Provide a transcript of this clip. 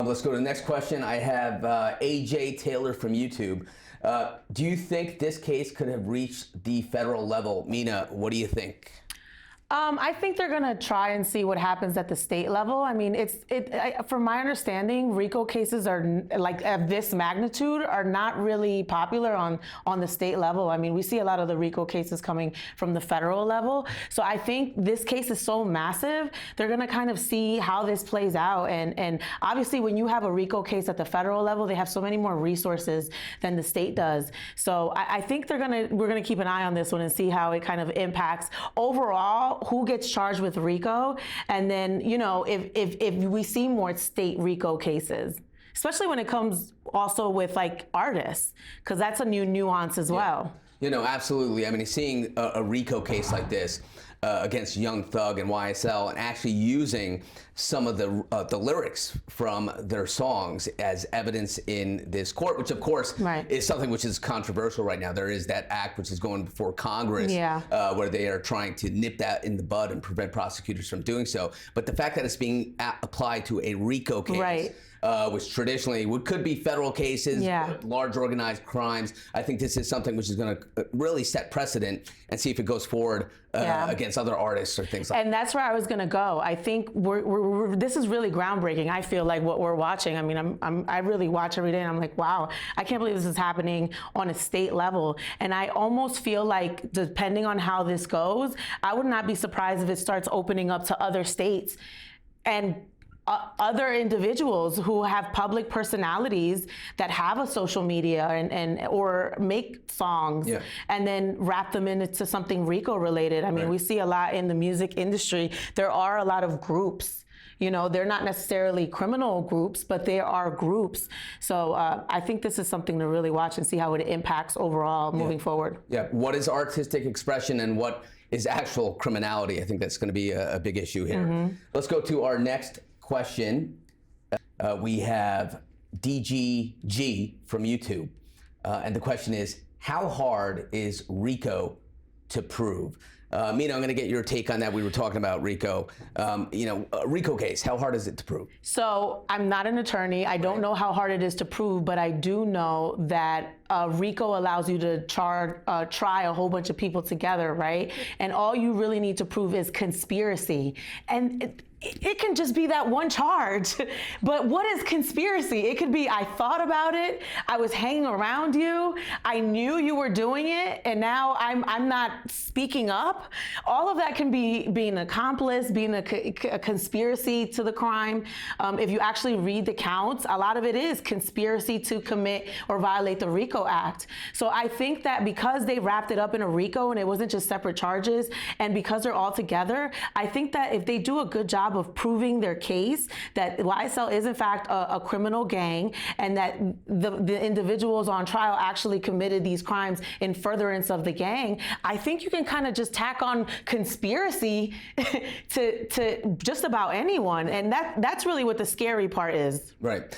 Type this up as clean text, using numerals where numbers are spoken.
Let's go to the next question. I have AJ Taylor from YouTube. Do you think this case could have reached the federal level? Mina, what do you think? I think they're going to try and see what happens at the state level. I mean, from my understanding, RICO cases are like of this magnitude are not really popular on the state level. I mean, we see a lot of the RICO cases coming from the federal level. So I think this case is so massive, they're going to kind of see how this plays out. And obviously, when you have a RICO case at the federal level, they have so many more resources than the state does. So I think we're going to keep an eye on this one and see how it kind of impacts overall who gets charged with RICO, and then, you know, if we see more state RICO cases, especially when it comes also with like artists, because that's a new nuance as well. You know, absolutely. I mean, seeing a RICO case like this against Young Thug and YSL, and actually using some of the lyrics from their songs as evidence in this court, which of course is something which is controversial right now. There is that act which is going before Congress where they are trying to nip that in the bud and prevent prosecutors from doing so. But the fact that it's being applied to a RICO case, which traditionally could be federal cases, large organized crimes. I think this is something which is going to really set precedent and see if it goes forward against other artists or things like that. And that's where I was going to go. I think this is really groundbreaking. I feel like what we're watching. I mean, I really watch every day, and I'm like, wow, I can't believe this is happening on a state level. And I almost feel like, depending on how this goes, I would not be surprised if it starts opening up to other states and other individuals who have public personalities that have a social media or make songs and then wrap them into something RICO related. I mean, we see a lot in the music industry. There are a lot of groups. You know, they're not necessarily criminal groups, but they are groups. So I think this is something to really watch and see how it impacts overall moving forward. Yeah. What is artistic expression and what is actual criminality? I think that's going to be a big issue here. Let's go to our next question. We have DGG from YouTube. And the question is, how hard is RICO to prove? Mina, I'm going to get your take on that. We were talking about RICO. You know, a RICO case, how hard is it to prove? So I'm not an attorney. I don't know how hard it is to prove, but I do know that RICO allows you to try a whole bunch of people together, right? And all you really need to prove is conspiracy. And it can just be that one charge. But what is conspiracy? It could be, I thought about it, I was hanging around you, I knew you were doing it, and now I'm not speaking up. All of that can be being an accomplice, being a conspiracy to the crime. If you actually read the counts, a lot of it is conspiracy to commit or violate the RICO Act. So I think that because they wrapped it up in a RICO and it wasn't just separate charges, and because they're all together, I think that if they do a good job of proving their case that YSL is in fact a criminal gang, and that the individuals on trial actually committed these crimes in furtherance of the gang, I think you can kind of just tack on conspiracy to just about anyone, and that's really what the scary part is. Right.